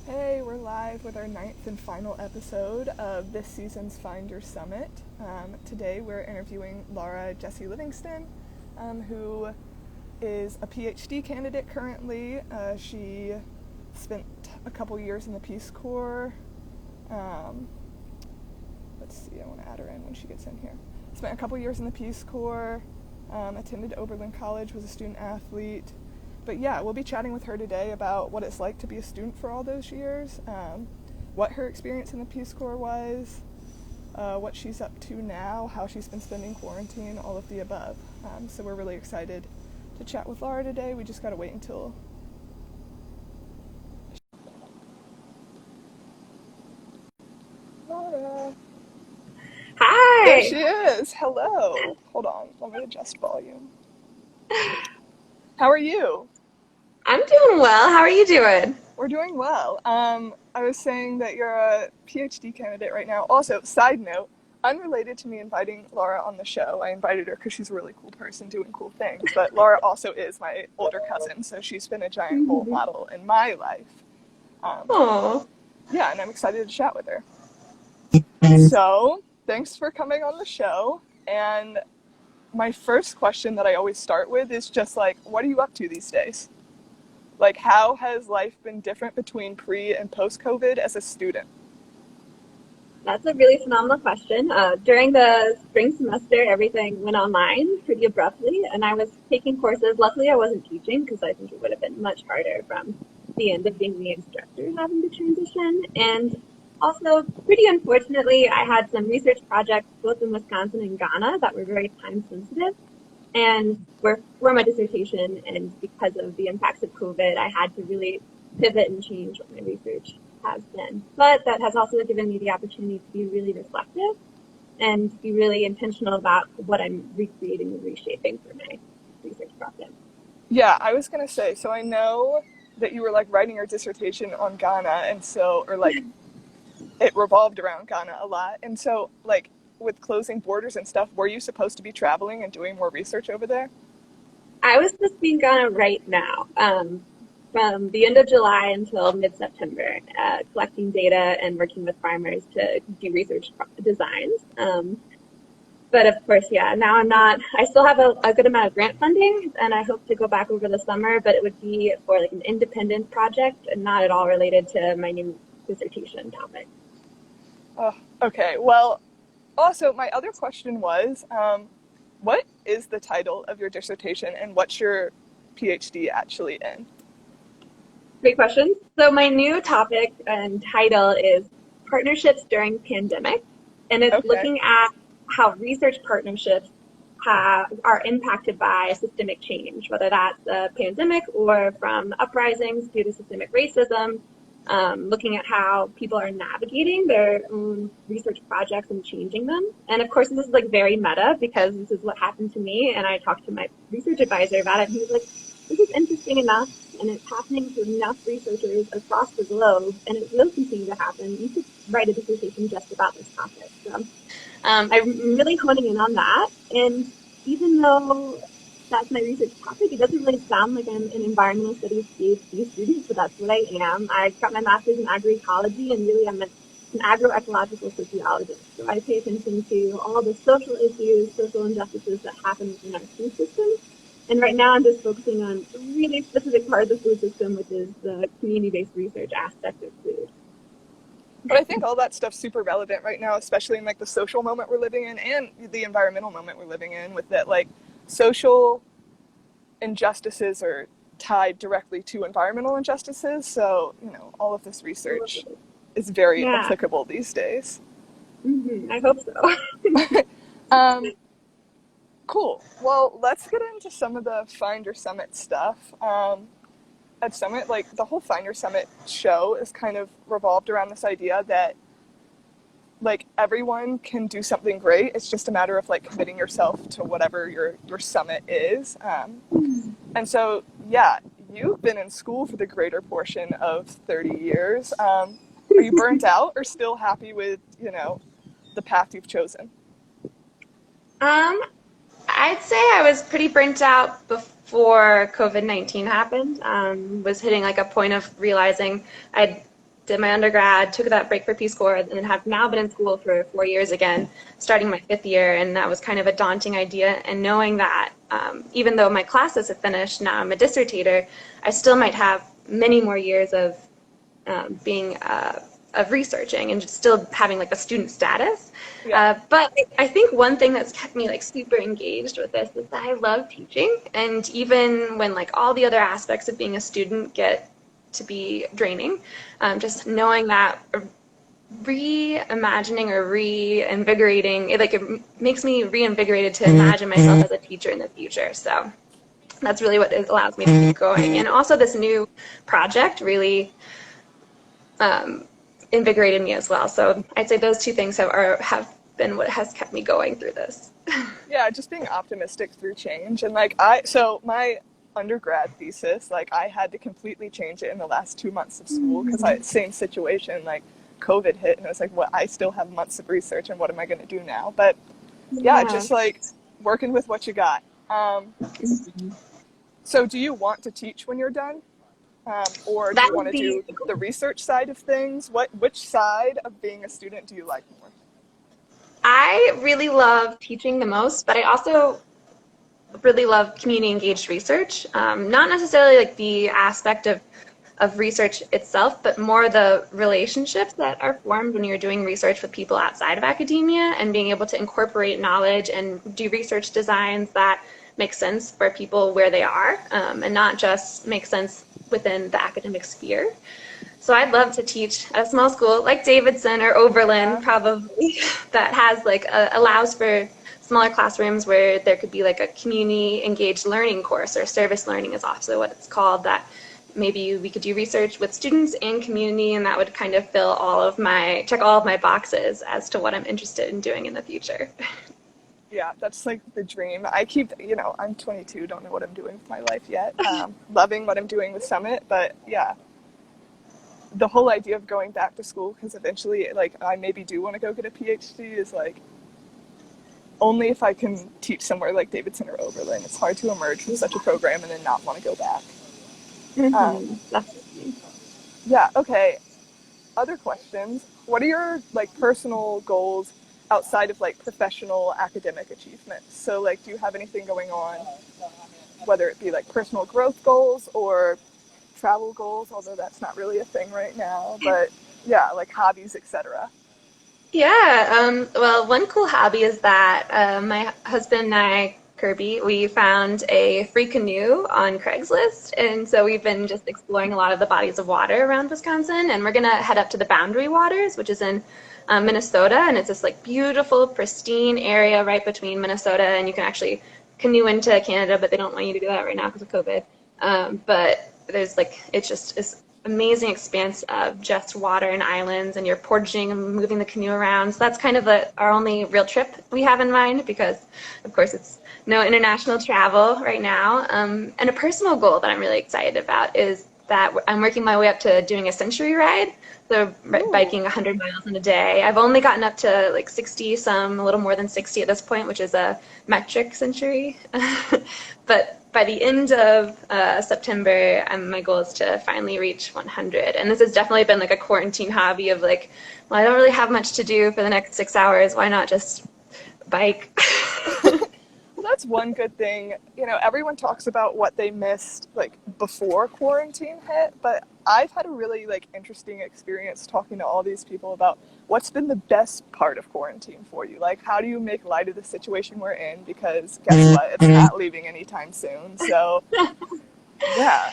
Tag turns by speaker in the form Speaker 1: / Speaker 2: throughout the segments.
Speaker 1: Hey, we're live with our ninth and final episode of this season's Find Your Summit. Today we're interviewing Jessee Livingston, who is a PhD candidate currently. She spent a couple years in the Peace Corp. Let's see, I want to add her in when she gets in here. Spent a couple years in the Peace Corps, attended Oberlin College, was a student athlete. But yeah, we'll be chatting with her today about what it's like to be a student for all those years, what her experience in the Peace Corps was, what she's up to now, how she's been spending quarantine, all of the above. So we're really excited to chat with Laura today. We just got to wait until... Laura. There
Speaker 2: Hi.
Speaker 1: she is. Hello. Hold on. Let me adjust volume. How are you?
Speaker 2: I'm doing well. How are you doing?
Speaker 1: We're doing well. I was saying that you're a PhD candidate right now. Also, side note, unrelated to me inviting Laura on the show, I invited her because she's a really cool person doing cool things, but Laura also is my older cousin, so she's been a giant role model in my life. Um,
Speaker 2: Oh,
Speaker 1: yeah, and I'm excited to chat with her. So, thanks for coming on the show. And my first question that I always start with is just like, what are you up to these days? Like, how has life been different between pre and post COVID as a student?
Speaker 2: that's a really phenomenal question. During the spring semester, everything went online pretty abruptly, and I was taking courses. Luckily, I wasn't teaching because I think it would have been much harder from the end of being the instructor having to transition. And also, pretty unfortunately, I had some research projects both in Wisconsin and Ghana that were very time sensitive. And for my dissertation, and because of the impacts of COVID, I had to really pivot and change what my research has been. But that has also given me the opportunity to be really reflective and be really intentional about what I'm recreating and reshaping for my research project.
Speaker 1: Yeah, I was gonna say, so I know that you were like writing your dissertation on Ghana, and so, or like it revolved around Ghana a lot. And so, like, with closing borders and stuff, were you supposed to be traveling and doing more research over there?
Speaker 2: I was supposed to be in Ghana right now, from the end of July until mid-September, collecting data and working with farmers to do research designs. But of course, yeah, now I'm not, I still have a good amount of grant funding and I hope to go back over the summer, but it would be for like an independent project and not at all related to my new dissertation topic.
Speaker 1: Oh, okay. Well, also, my other question was, what is the title of your dissertation and what's your PhD actually in?
Speaker 2: Great questions. So my new topic and title is Partnerships During Pandemic, and it's
Speaker 1: Okay.
Speaker 2: looking at how research partnerships are impacted by systemic change, whether that's a pandemic or from uprisings due to systemic racism, looking at how people are navigating their own research projects and changing them. And of course, this is like very meta because this is what happened to me. And I talked to my research advisor about it. And he was like, this is interesting enough and it's happening to enough researchers across the globe and it will continue to happen. You could write a dissertation just about this topic. So I'm really honing in on that. And even though that's my research topic, it doesn't really sound like I'm an environmental studies PhD student, but that's what I am. I got my master's in agroecology and really I'm an agroecological sociologist. So I pay attention to all the social issues, social injustices that happen in our food system. And right now I'm just focusing on a really specific part of the food system, which is the community-based research aspect of food.
Speaker 1: But I think all that stuff's super relevant right now, especially in like the social moment we're living in and the environmental moment we're living in, with that like social injustices are tied directly to environmental injustices. So, all of this research is very
Speaker 2: Yeah,
Speaker 1: applicable these days.
Speaker 2: I hope so.
Speaker 1: Um, cool. Well, let's get into some of the Finder Summit stuff. At Summit, like the whole Finder Summit show is kind of revolved around this idea that like everyone can do something great. It's just a matter of like committing yourself to whatever your summit is. And so, yeah, you've been in school for the greater portion of 30 years. Are you burnt out or still happy with, the path you've chosen?
Speaker 2: Um, I'd say I was pretty burnt out before COVID-19 happened. Was hitting like a point of realizing I'd did my undergrad, took that break for Peace Corp, and have now been in school for 4 years again, starting my 5th year. And that was kind of a daunting idea. And knowing that even though my classes have finished, now I'm a dissertator, I still might have many more years of being of researching and just still having like a student status.
Speaker 1: Yeah.
Speaker 2: But I think one thing that's kept me like super engaged with this is that I love teaching. And even when like all the other aspects of being a student get to be draining, just knowing that reimagining or reinvigorating, it makes me reinvigorated to imagine myself as a teacher in the future. So that's really what it allows me to keep going. And also this new project really invigorated me as well. So I'd say those two things have been what has kept me going through this.
Speaker 1: Yeah, just being optimistic through change. And like so my undergrad thesis, like I had to completely change it in the last 2 months of school because same situation, like COVID hit and it was like, what, I still have months of research and what am I going to do now? But yeah, just like working with what you got. So do you want to teach when you're done? Or do you want to do the research side of things? Which side of being a student do you like more?
Speaker 2: I really love teaching the most, but I also really love community engaged research. Not necessarily like the aspect of research itself, but more the relationships that are formed when you're doing research with people outside of academia and being able to incorporate knowledge and do research designs that make sense for people where they are, and not just make sense within the academic sphere. So I'd love to teach at a small school like Davidson or Oberlin, probably, that has like allows for smaller classrooms where there could be like a community engaged learning course, or service learning is also what it's called, that maybe we could do research with students and community, and that would kind of check all of my boxes as to what I'm interested in doing in the future.
Speaker 1: Yeah, that's like the dream. I keep, I'm 22, don't know what I'm doing with my life yet. Loving what I'm doing with Summit, but yeah, the whole idea of going back to school, because eventually, like, I maybe do want to go get a PhD, is like, only if I can teach somewhere like Davidson or Oberlin. It's hard to emerge from such a program and then not want to go back. Yeah, okay. Other questions. What are your, like, personal goals outside of, like, professional academic achievements? So, like, do you have anything going on, whether it be, like, personal growth goals or travel goals, although that's not really a thing right now, but yeah, like hobbies, etc.
Speaker 2: Yeah, well, one cool hobby is that my husband and I, Kirby, we found a free canoe on Craigslist, and so we've been just exploring a lot of the bodies of water around Wisconsin, and we're gonna head up to the Boundary Waters, which is in Minnesota, and it's this like beautiful, pristine area right between Minnesota, and you can actually canoe into Canada, but they don't want you to do that right now because of COVID. But there's like, it's just this amazing expanse of just water and islands, and you're portaging and moving the canoe around. So that's kind of our only real trip we have in mind, because of course it's no international travel right now. And a personal goal that I'm really excited about is that I'm working my way up to doing a century ride. So biking 100 miles in a day. I've only gotten up to like 60, a little more than 60 at this point, which is a metric century. But by the end of September, my goal is to finally reach 100. And this has definitely been like a quarantine hobby of like, well, I don't really have much to do for the next 6 hours. Why not just bike?
Speaker 1: Well, that's one good thing. Everyone talks about what they missed like before quarantine hit, but I've had a really like interesting experience talking to all these people about what's been the best part of quarantine for you. Like, how do you make light of the situation we're in? Because guess what? It's not leaving anytime soon. So, yeah.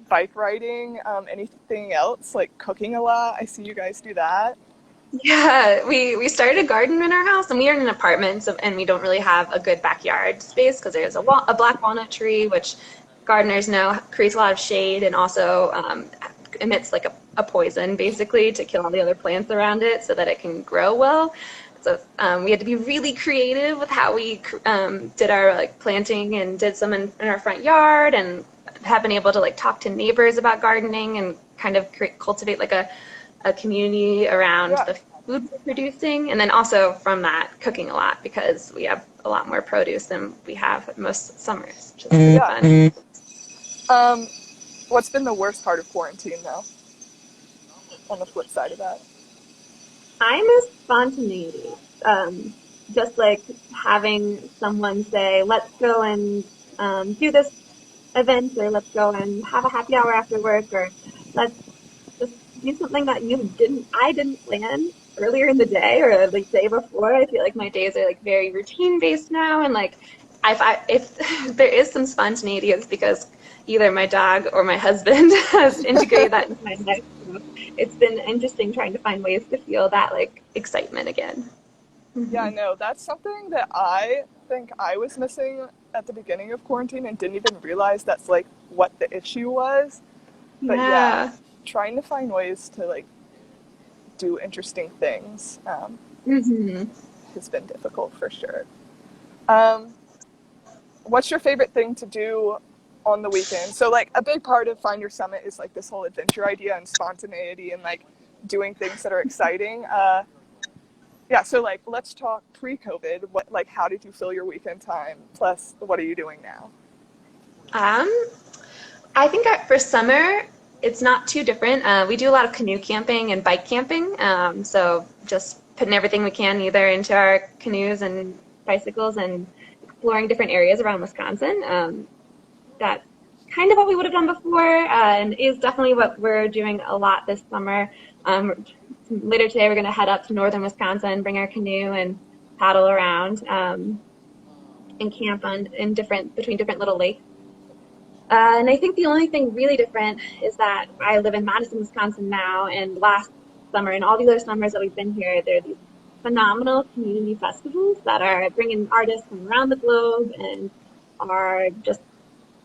Speaker 1: Bike riding, anything else? Like cooking a lot? I see you guys do that.
Speaker 2: Yeah, we started a garden in our house, and we are in an apartment, and we don't really have a good backyard space because there's a black walnut tree, which gardeners know creates a lot of shade and also emits like a poison basically to kill all the other plants around it so that it can grow well. So we had to be really creative with how we did our like planting, and did some in our front yard, and have been able to like talk to neighbors about gardening and kind of cultivate like a community around the food we're producing. And then also from that, cooking a lot, because we have a lot more produce than we have most summers, which is really fun.
Speaker 1: What's been the worst part of quarantine though? on the flip side of that?
Speaker 2: I miss spontaneity. Just like having someone say, let's go and do this event, or let's go and have a happy hour after work, or let's just do something that I didn't plan earlier in the day or the day before. I feel like my days are like very routine based now. And like, if there is some spontaneity, it's because either my dog or my husband has integrated that into my life. So it's been interesting trying to find ways to feel that like excitement again.
Speaker 1: Yeah,
Speaker 2: Hmm.
Speaker 1: no, that's something that I think I was missing at the beginning of quarantine and didn't even realize that's like what the issue was. But yeah,
Speaker 2: Yeah.
Speaker 1: trying to find ways to like do interesting things
Speaker 2: Hmm.
Speaker 1: has been difficult for sure. Um, what's your favorite thing to do on the weekend? So like a big part of Find Your Summit is like this whole adventure idea and spontaneity and like doing things that are exciting. Yeah, so like let's talk pre-COVID. What like how did you fill your weekend time? Plus, what are you doing now?
Speaker 2: Um, I think for summer, it's not too different. We do a lot of canoe camping and bike camping. So just putting everything we can either into our canoes and bicycles and exploring different areas around Wisconsin. That's kind of what we would have done before, and is definitely what we're doing a lot this summer. Later today, we're going to head up to northern Wisconsin, bring our canoe and paddle around and camp on in different between different little lakes. And I think the only thing really different is that I live in Madison, Wisconsin now, and last summer and all the other summers that we've been here, there are these phenomenal community festivals that are bringing artists from around the globe and are just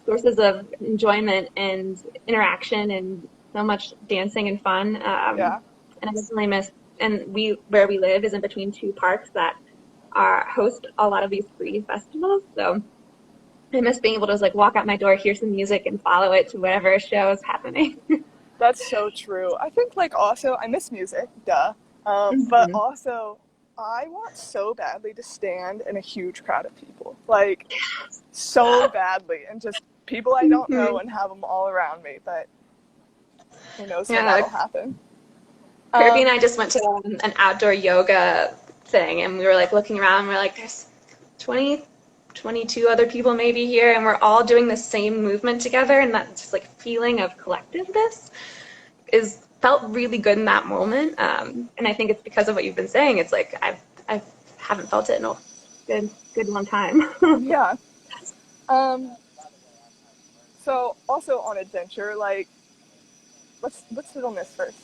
Speaker 2: sources of enjoyment and interaction and so much dancing and fun.
Speaker 1: Yeah,
Speaker 2: And I definitely miss, and where we live is in between two parks that are host a lot of these free festivals. So I miss being able to just like walk out my door, hear some music, and follow it to whatever show is happening.
Speaker 1: that's so true. I think like also I miss music, duh. But
Speaker 2: Hmm.
Speaker 1: also I want so badly to stand in a huge crowd of people, like so badly, and just people I don't know
Speaker 2: Hmm.
Speaker 1: and have them all around me. But who knows when
Speaker 2: Yeah,
Speaker 1: that'll happen?
Speaker 2: Kirby and
Speaker 1: Um,
Speaker 2: I just went to an outdoor yoga thing, and we were like looking around, and we are like, there's 20, 22 other people maybe here, and we're all doing the same movement together, and that just like feeling of collectiveness is felt really good in that moment. And I think it's because of what you've been saying. It's like I haven't felt it in a good long time.
Speaker 1: yeah. Um, so also on adventure, like let's hit on this first.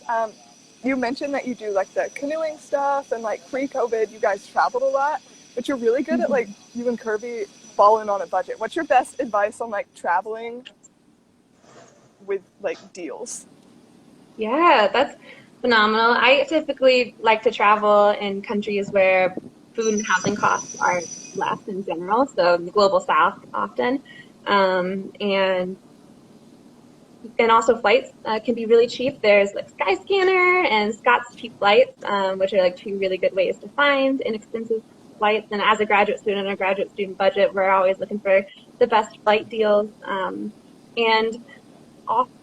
Speaker 1: You mentioned that you do like the canoeing stuff and like pre-COVID, you guys traveled a lot, but you're really good at like you and Kirby falling on a budget. What's your best advice on like traveling with like deals?
Speaker 2: Yeah, that's phenomenal. I typically like to travel in countries where food and housing costs are less in general, so the global south often. And also flights can be really cheap. There's like Skyscanner and Scott's Cheap Flights, which are like two really good ways to find inexpensive flights. And as a graduate student on a graduate student budget, we're always looking for the best flight deals. And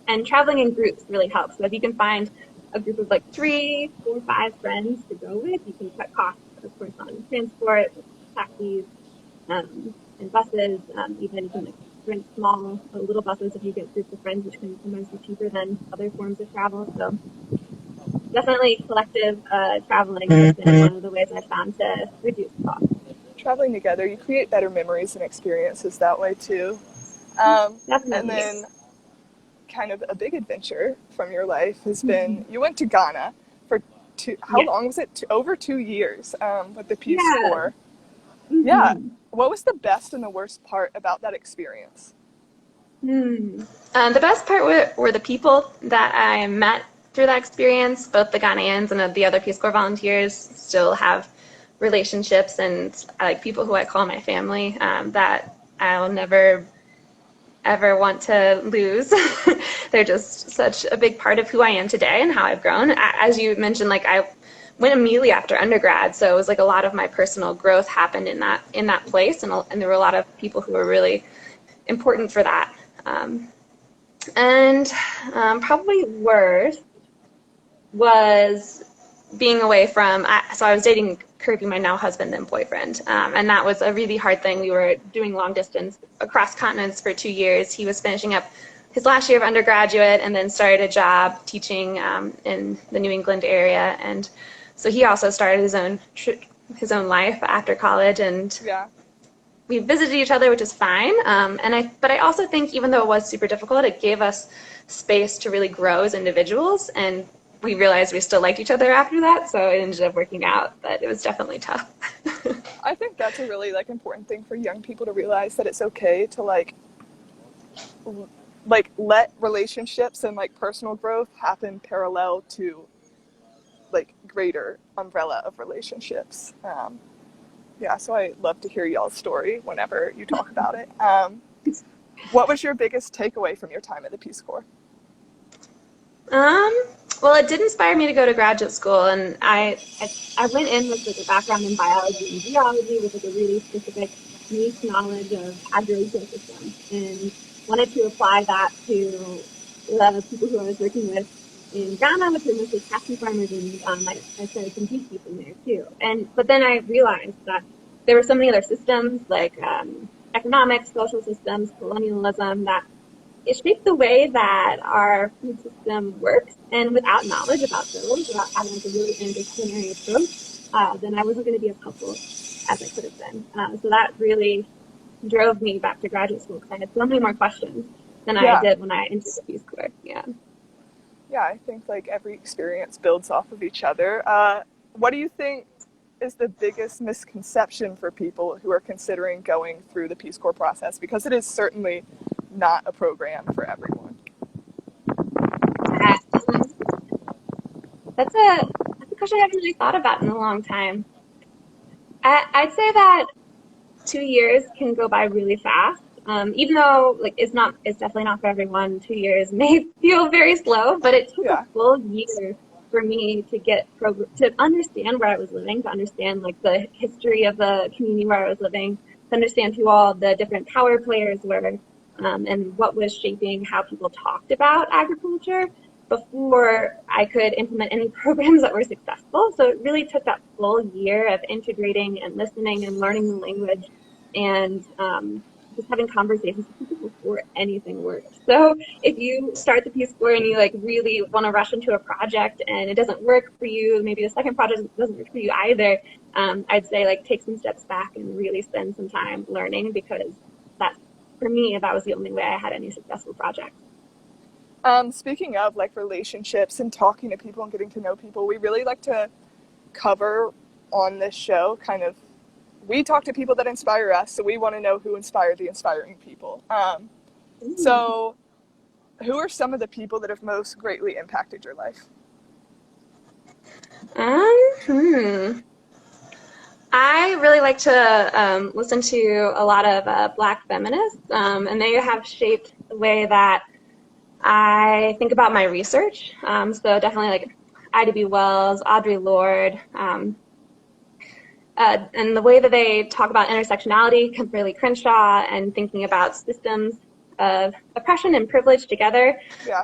Speaker 2: and traveling in groups really helps. So if you can find a group of like three, four, five friends to go with, you can cut costs, of course, on transport, taxis, and buses. Even you can like rent small little buses if you get groups of friends, which can sometimes be cheaper than other forms of travel. So definitely collective traveling has been one of the ways I've found to reduce costs.
Speaker 1: Traveling together, you create better memories and experiences that way too. And
Speaker 2: Definitely.
Speaker 1: then kind of a big adventure from your life has
Speaker 2: Mm-hmm.
Speaker 1: been you went to Ghana for how
Speaker 2: Yeah.
Speaker 1: long was it? Over 2 years with the Peace
Speaker 2: Yeah.
Speaker 1: Corps. Yeah.
Speaker 2: Mm-hmm.
Speaker 1: What was the best and the worst part about that experience?
Speaker 2: Hmm. The best part were the people that I met through that experience. Both the Ghanaians and the other Peace Corps volunteers still have relationships, and I like people who I call my family that I'll never ever want to lose. They're just such a big part of who I am today and how I've grown. As you mentioned, like I went immediately after undergrad, so it was like a lot of my personal growth happened in that place, and there were a lot of people who were really important for that. Um, and Probably worse. was being away from, so I was dating Kirby, my now husband and boyfriend, and that was a really hard thing. We were doing long distance across continents for 2 years. He was finishing up his last year of undergraduate and then started a job teaching in the New England area, and so he also started his own life after college, and
Speaker 1: Yeah.
Speaker 2: we visited each other, which is fine. But I also think even though it was super difficult, it gave us space to really grow as individuals, and we realized we still liked each other after that, so it ended up working out, but it was definitely tough.
Speaker 1: I think that's a really like important thing for young people to realize, that it's okay to like let relationships and like personal growth happen parallel to like greater umbrella of relationships. Yeah, so I love to hear y'all's story whenever you talk about it. What was your biggest takeaway from your time at the Peace Corps?
Speaker 2: Well, it did inspire me to go to graduate school, and I went in with like a background in biology and geology with like a really specific niche knowledge of agroecosystems, and wanted to apply that to the people who I was working with in Ghana, which are mostly cashew farmers, and I started some beekeeping in there too. But then I realized that there were so many other systems like economics, social systems, colonialism that it shaped the way that our food system works, and without knowledge about those, without having like a really interdisciplinary approach, then I wasn't going to be as helpful as I could have been. So that really drove me back to graduate school, because I had so many more questions than I did when I entered the Peace Corps.
Speaker 1: Yeah, I think like every experience builds off of each other. What do you think is the biggest misconception for people who are considering going through the Peace Corps process? Because it is certainly not a program for everyone.
Speaker 2: That's a question I haven't really thought about in a long time. I'd say that 2 years can go by really fast. Even though like it's definitely not for everyone. 2 years may feel very slow, but it took a full year for me to to understand where I was living, to understand like the history of the community where I was living, to understand who all the different power players were, and what was shaping how people talked about agriculture before I could implement any programs that were successful. So it really took that full year of integrating and listening and learning the language, and just having conversations with people before anything worked. So if you start the Peace Corps and you like really want to rush into a project and it doesn't work for you, maybe the second project doesn't work for you either, I'd say like take some steps back and really spend some time learning, because for me, that was the only way I had any successful project.
Speaker 1: Speaking of like relationships and talking to people and getting to know people, we really like to cover on this show kind of, we talk to people that inspire us, so we want to know who inspired the inspiring people. So who are some of the people that have most greatly impacted your life?
Speaker 2: I really like to listen to a lot of Black feminists, and they have shaped the way that I think about my research. So definitely like Ida B. Wells, Audre Lorde, and the way that they talk about intersectionality, Kimberly Crenshaw, and thinking about systems of oppression and privilege together,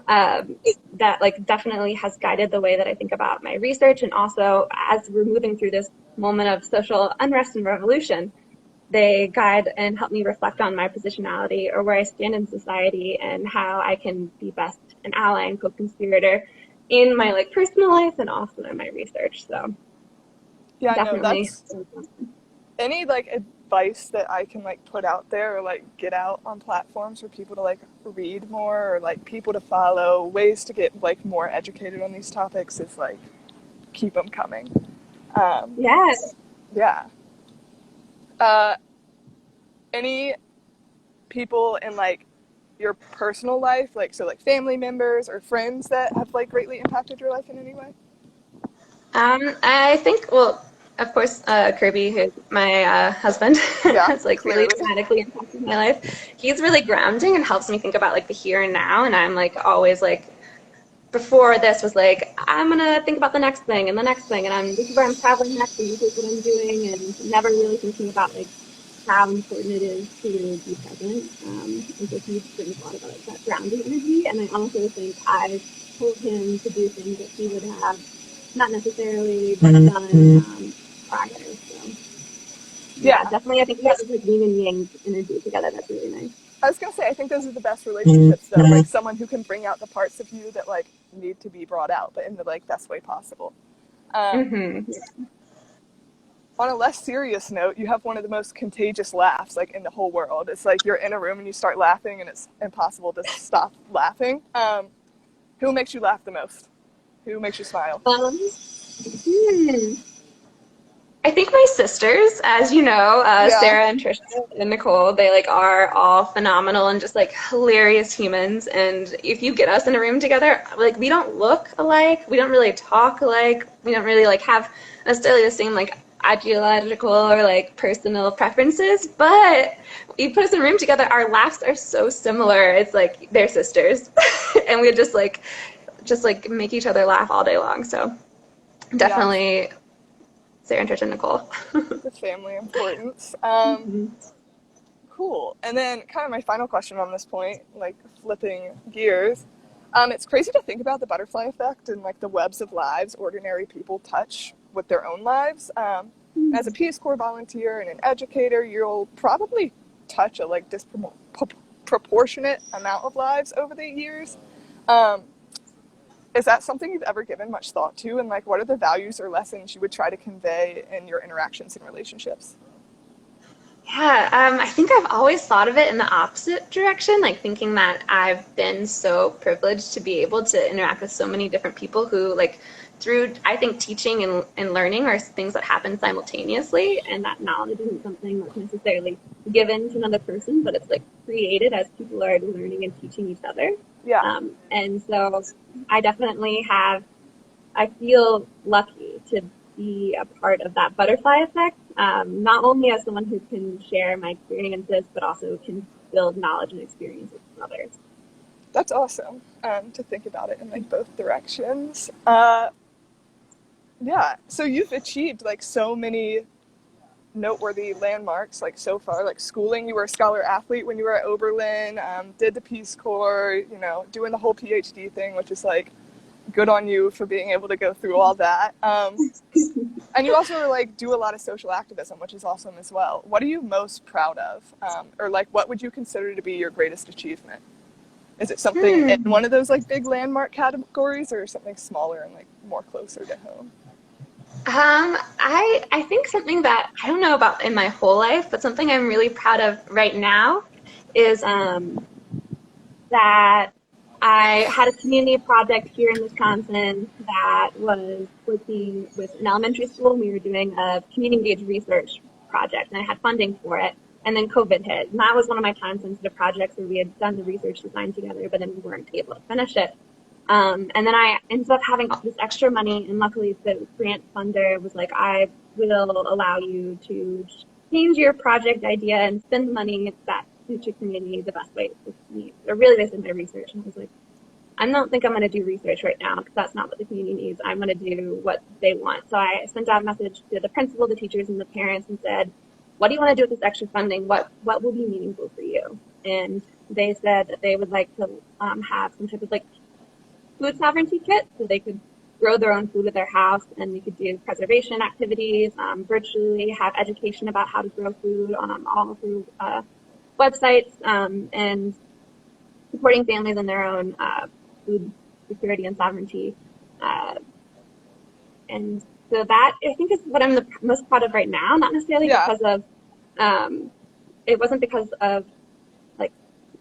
Speaker 2: that like definitely has guided the way that I think about my research. And also, as we're moving through this moment of social unrest and revolution, they guide and help me reflect on my positionality or where I stand in society, and how I can be best an ally and co-conspirator in my like personal life and also in my research. So
Speaker 1: yeah,
Speaker 2: definitely.
Speaker 1: No, that's any like advice that I can like put out there or like get out on platforms for people to like read more, or like people to follow, ways to get like more educated on these topics, is like keep them coming. Yeah. Any people in like your personal life, like so like family members or friends that have like greatly impacted your life in any way?
Speaker 2: I think, well, of course, Kirby, who's my husband, has like really dramatically impacted my life. He's really grounding and helps me think about like the here and now. And I'm like always like, before this was like, I'm gonna think about the next thing and the next thing, and this is where I'm traveling next, and this is what I'm doing, and never really thinking about like how important it is to be present. And so he brings a lot of like that grounding energy. And I also think I've told him to do things that he would have not necessarily done prior. So yeah,
Speaker 1: Yeah.
Speaker 2: definitely. I think we have this like yin and yang energy together. That's really nice.
Speaker 1: I was gonna say, I think those are the best relationships, though. Like someone who can bring out the parts of you that like need to be brought out, but in the like best way possible. Um,
Speaker 2: Mm-hmm.
Speaker 1: on a less serious note, you have one of the most contagious laughs like in the whole world. It's like you're in a room and you start laughing, and it's impossible to stop laughing. Who makes you laugh the most? Who makes you smile?
Speaker 2: Hmm. I think my sisters, as you know,
Speaker 1: Yeah,
Speaker 2: Sarah and Trisha and Nicole, they like are all phenomenal and just like hilarious humans. And if you get us in a room together, like we don't look alike, we don't really talk alike, we don't really like have necessarily the same like ideological or like personal preferences. But you put us in a room together, our laughs are so similar. It's like they're sisters, and we just like make each other laugh all day long. So
Speaker 1: yeah,
Speaker 2: definitely Sarah and Trisha and Nicole.
Speaker 1: the family importance.
Speaker 2: Mhm.
Speaker 1: Cool. And then, kind of my final question on this point, like flipping gears. It's crazy to think about the butterfly effect and like the webs of lives ordinary people touch with their own lives. As a Peace Corps volunteer and an educator, you'll probably touch a like disproportionate amount of lives over the years. Um, is that something you've ever given much thought to? And like, what are the values or lessons you would try to convey in your interactions and relationships?
Speaker 2: Yeah, I think I've always thought of it in the opposite direction, like thinking that I've been so privileged to be able to interact with so many different people who, like, through, I think, teaching and learning are things that happen simultaneously, and that knowledge isn't something that's necessarily given to another person, but it's like created as people are learning and teaching each other.
Speaker 1: Yeah.
Speaker 2: And so I definitely have I feel lucky to be a part of that butterfly effect, not only as someone who can share my experiences, but also can build knowledge and experiences with others.
Speaker 1: That's awesome, to think about it in like both directions. Yeah, so you've achieved like so many noteworthy landmarks like so far. Like schooling, you were a scholar athlete when you were at Oberlin. Did the Peace Corps, you know, doing the whole PhD thing, which is like good on you for being able to go through all that. And you also like do a lot of social activism, which is awesome as well. What are you most proud of, or like what would you consider to be your greatest achievement? Is it something in
Speaker 2: Hmm.
Speaker 1: one of those like big landmark categories, or something smaller and like more closer to home?
Speaker 2: I think something that I don't know about in my whole life, but something I'm really proud of right now is that I had a community project here in Wisconsin that was working with an elementary school. We were doing a community engaged research project, and I had funding for it. And then COVID hit, and that was one of my time sensitive projects where we had done the research design together, but then we weren't able to finish it. And then I ended up having this extra money, and luckily the grant funder was like, I will allow you to change your project idea and spend the money that suits your community the best way for me. They're really based on my research. And I was like, I don't think I'm going to do research right now because that's not what the community needs. I'm going to do what they want. So I sent out a message to the principal, the teachers, and the parents and said, what do you want to do with this extra funding? What will be meaningful for you? And they said that they would like to have some type of like food sovereignty kit so they could grow their own food at their house, and we could do preservation activities, virtually have education about how to grow food all through websites, and supporting families in their own food security and sovereignty. Uh, and so that I think is what I'm the most proud of right now, not necessarily
Speaker 1: Yeah.
Speaker 2: because of um, it wasn't because of like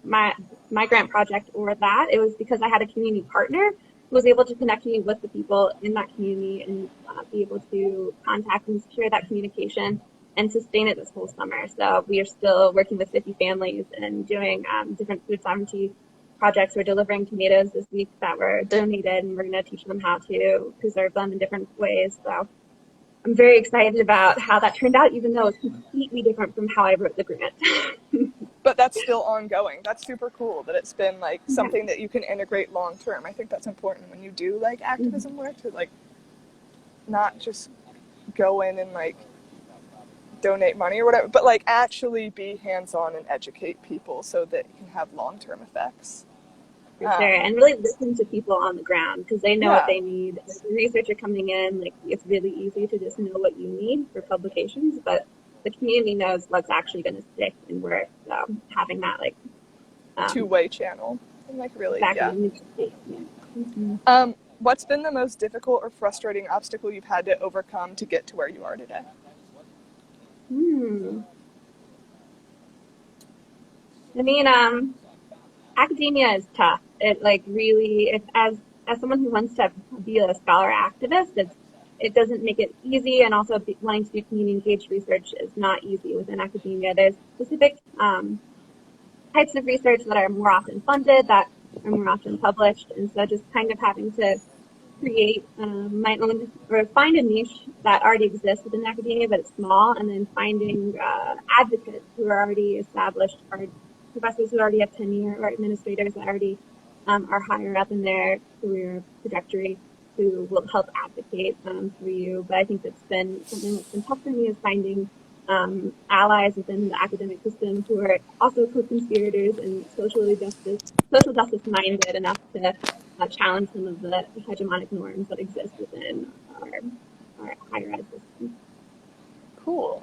Speaker 2: my my grant project or that. It was because I had a community partner who was able to connect me with the people in that community and be able to contact and secure that communication and sustain it this whole summer. So we are still working with 50 families and doing different food sovereignty projects. We're delivering tomatoes this week that were donated, and we're going to teach them how to preserve them in different ways. So I'm very excited about how that turned out, even though it's completely different from how I wrote the grant.
Speaker 1: But that's still ongoing. That's super cool that it's been like
Speaker 2: Yeah.
Speaker 1: something that you can integrate long term. I think that's important when you do like activism work to like not just go in and like donate money or whatever, but like actually be hands-on and educate people so that it can have long-term effects.
Speaker 2: For sure. And really listen to people on the ground because they know what
Speaker 1: Yeah,
Speaker 2: they need. As a researcher coming in, like it's really easy to just know what you need for publications, but the community knows what's actually going to stick and work. So having that like
Speaker 1: two-way channel. And like really, yeah.
Speaker 2: exactly. Yeah. Mm-hmm.
Speaker 1: What's been the most difficult or frustrating obstacle you've had to overcome to get to where you are today?
Speaker 2: Hmm. I mean, academia is tough. It like really, if as someone who wants to be a scholar activist, it doesn't make it easy, and also wanting to do community engaged research is not easy within academia. There's specific types of research that are more often funded, that are more often published, and so just kind of having to create my own or find a niche that already exists within academia, but it's small, and then finding advocates who are already established, or professors who already have tenure, or administrators that already are higher up in their career trajectory who will help advocate for you. But I think that's been something that's been tough for me is finding allies within the academic system who are also co-conspirators and social justice minded enough to challenge some of the hegemonic norms that exist within our higher ed system.
Speaker 1: Cool.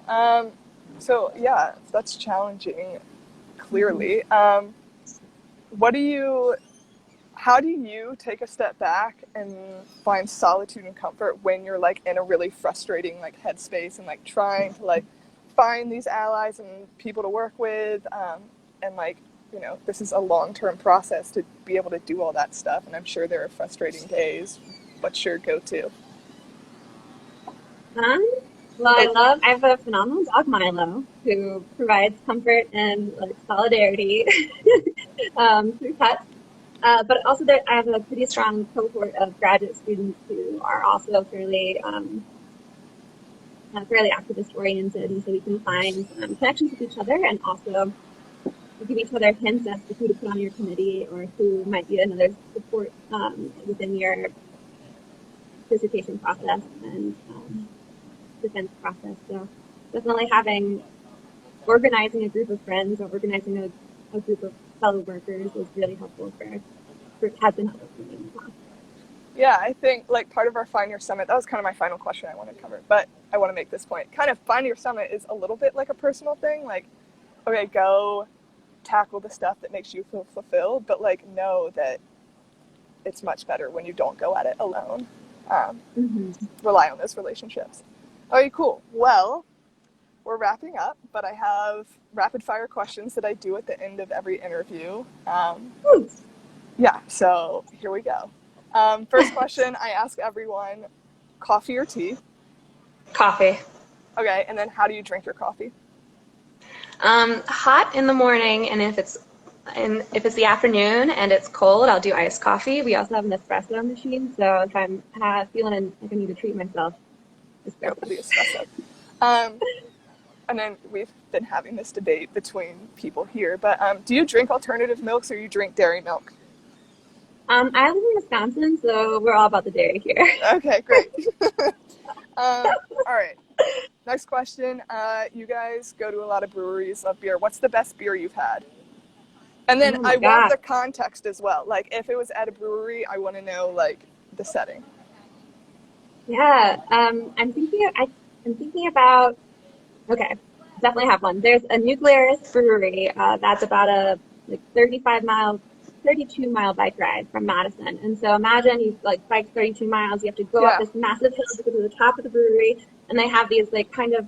Speaker 1: So yeah, that's challenging,
Speaker 2: Mm-hmm.
Speaker 1: clearly. What do you, how do you take a step back and find solitude and comfort when you're like in a really frustrating like headspace and like trying to like find these allies and people to work with, and like, you know, this is a long-term process to be able to do all that stuff, and I'm sure there are frustrating days. What's your go-to?
Speaker 2: Um, well, I have a phenomenal dog, Milo, who provides comfort and like solidarity through pets. But also, I have a pretty strong cohort of graduate students who are also fairly activist oriented, and so we can find connections with each other and also give each other hints as to who to put on your committee or who might be another support within your dissertation process and defense process. So definitely organizing a group of friends or organizing a group of fellow workers is really helpful has been helpful for me in the past.
Speaker 1: Yeah, I think like part of our Find Your Summit, that was kind of my final question I want to cover, but I want to make this point. Kind of Find Your Summit is a little bit like a personal thing. Like, okay, go tackle the stuff that makes you feel fulfilled, but like know that it's much better when you don't go at it alone. Um,
Speaker 2: Mm-hmm.
Speaker 1: Rely on those relationships. Okay, cool. Well, we're wrapping up, but I have rapid fire questions that I do at the end of every interview. Yeah, so here we go. First question I ask everyone, coffee or tea?
Speaker 3: Coffee.
Speaker 1: Okay, and then how do you drink your coffee?
Speaker 3: Hot in the morning, and if it's the afternoon and it's cold, I'll do iced coffee. We also have an espresso machine, so if I'm feeling like I need to treat myself,
Speaker 1: Go
Speaker 3: espresso.
Speaker 1: for the espresso. Um, and then we've been having this debate between people here, but do you drink alternative milks or you drink dairy milk?
Speaker 2: I live in Wisconsin, so we're all about the dairy here.
Speaker 1: Okay, great. All right. Next question. You guys go to a lot of breweries, love beer. What's the best beer you've had? And then
Speaker 2: Oh my
Speaker 1: I want
Speaker 2: God.
Speaker 1: the context as well. Like, if it was at a brewery, I want to know, like, the setting.
Speaker 2: Yeah. I'm thinking about, okay, definitely have one. There's a Nuclearis brewery, that's about a like 32 mile bike ride from Madison. And so imagine you like bike 32 miles, you have to go up
Speaker 1: Yeah,
Speaker 2: this massive hill to go to the top of the brewery. And they have these like kind of,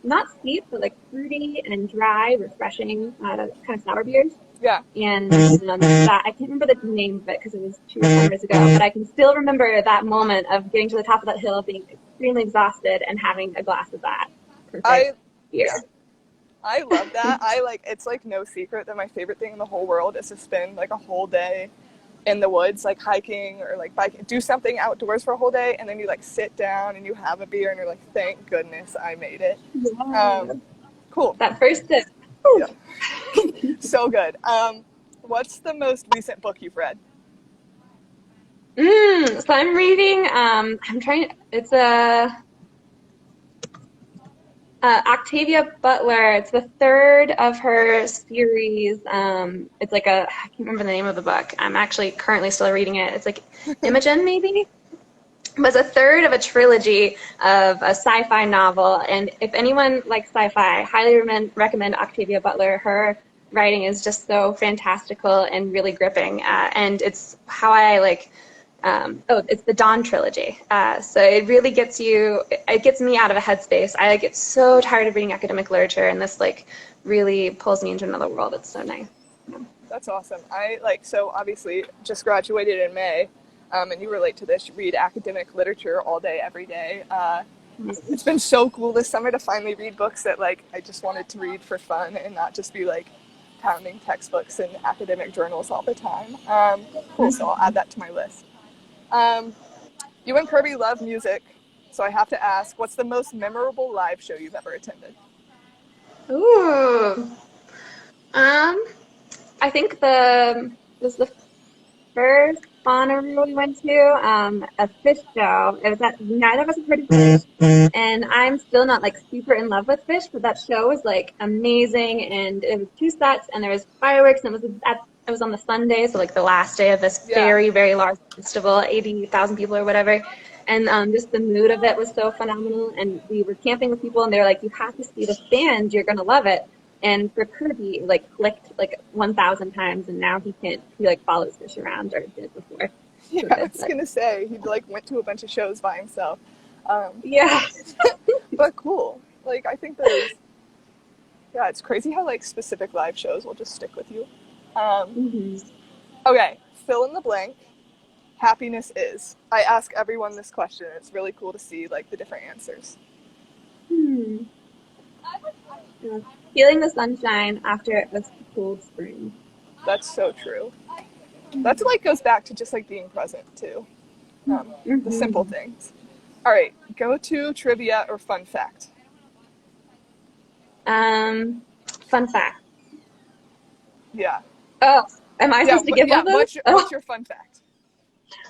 Speaker 2: not steep, but like fruity and dry, refreshing, kind of sour beers.
Speaker 1: yeah.
Speaker 2: And that I can't remember the name of it because it was 2 or 4 years ago, but I can still remember that moment of getting to the top of that hill, being extremely exhausted, and having a glass of that perfect
Speaker 1: I,
Speaker 2: beer.
Speaker 1: yeah. I love that. It's like no secret that my favorite thing in the whole world is to spend like a whole day in the woods, like hiking or like biking, do something outdoors for a whole day, and then you like sit down and you have a beer and you're like, thank goodness I made it.
Speaker 2: Yeah.
Speaker 1: Cool.
Speaker 2: That first sip.
Speaker 1: Yeah. So good. What's the most recent book you've read?
Speaker 2: So I'm reading. I'm trying. It's a
Speaker 3: Octavia Butler. It's the third of her series. It's like I can't remember the name of the book. I'm actually currently still reading it. It's like Imogen, maybe? Was a third of a trilogy of a sci-fi novel. And if anyone likes sci-fi, I highly recommend Octavia Butler. Her writing is just so fantastical and really gripping. And it's how I like, it's the Dawn trilogy. So it really gets it gets me out of a headspace. I get so tired of reading academic literature, and this like really pulls me into another world. It's so nice.
Speaker 1: That's awesome. So obviously just graduated in May. And you relate to this, you read academic literature all day, every day. It's been so cool this summer to finally read books that like I just wanted to read for fun and not just be like pounding textbooks and academic journals all the time. Cool, so I'll add that to my list. You and Kirby love music, so I have to ask, what's the most memorable live show you've ever attended?
Speaker 3: Ooh. I think was the first Bonnaroo we went to, a fish show. It was at neither of us have heard of fish, and I'm still not like super in love with fish, but that show was like amazing, and it was two sets, and there was fireworks, and it was on the Sunday, so like the last day of this
Speaker 1: Yeah.
Speaker 3: very, very large festival, 80,000 people or whatever. And just the mood of it was so phenomenal. And we were camping with people, and they were like, "You have to see this band. You're gonna love it." And for Kirby, like clicked like 1,000 times, and now he like follows fish around, or did before.
Speaker 1: Yeah, I was gonna say he like went to a bunch of shows by himself.
Speaker 3: Yeah.
Speaker 1: But cool. Like I think yeah, it's crazy how like specific live shows will just stick with you. Okay, fill in the blank. Happiness is. I ask everyone this question. It's really cool to see like the different answers.
Speaker 3: Feeling the sunshine after it was a cold spring.
Speaker 1: That's so true. That like goes back to just like being present too. The simple things. All right, go to trivia or fun fact.
Speaker 3: Fun fact.
Speaker 1: Yeah.
Speaker 3: Oh, am I supposed to give one of those?
Speaker 1: What's your fun fact?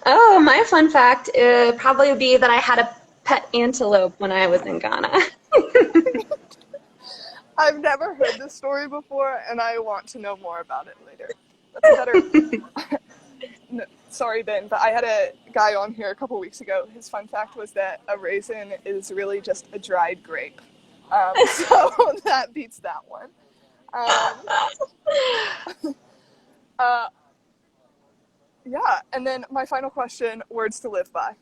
Speaker 3: Oh, my fun fact probably would be that I had a pet antelope when I was in Ghana.
Speaker 1: I've never heard this story before, and I want to know more about it later. That's better. No, sorry, Ben, but I had a guy on here a couple weeks ago. His fun fact was that a raisin is really just a dried grape. So that beats that one. Yeah, and then my final question, words to live by.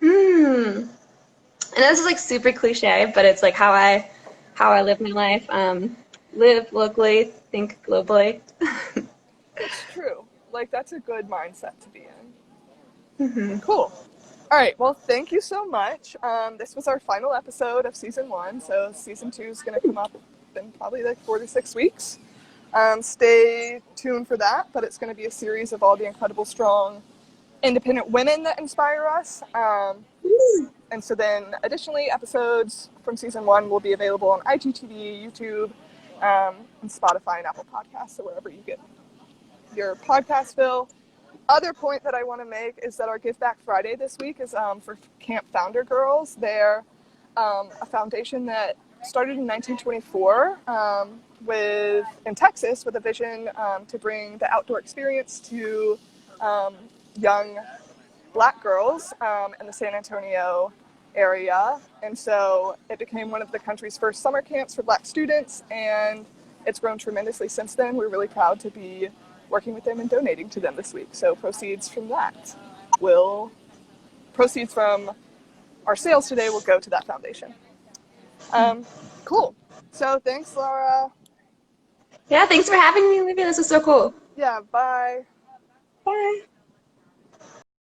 Speaker 3: And this is like super cliche, but it's like how I live my life. Live locally, think globally.
Speaker 1: It's true. Like, that's a good mindset to be in. Cool. All right, well, thank you so much. This was our final episode of season 1, so season 2 is going to come up in probably like 4 to 6 weeks. Stay tuned for that, but it's going to be a series of all the incredible, strong, independent women that inspire us. And so then, additionally, episodes from season 1 will be available on IGTV, YouTube, and Spotify and Apple Podcasts, so wherever you get your podcast fill. Other point that I want to make is that our Give Back Friday this week is for Camp Founder Girls. They're a foundation that started in 1924 in Texas with a vision to bring the outdoor experience to young Black girls in the San Antonio area. And so it became one of the country's first summer camps for Black students, and it's grown tremendously since then. We're really proud to be working with them and donating to them this week. So proceeds from our sales today will go to that foundation. Cool. So thanks, Laura.
Speaker 3: Yeah, thanks for having me, Olivia. This is so cool.
Speaker 1: Yeah, bye.
Speaker 3: Bye.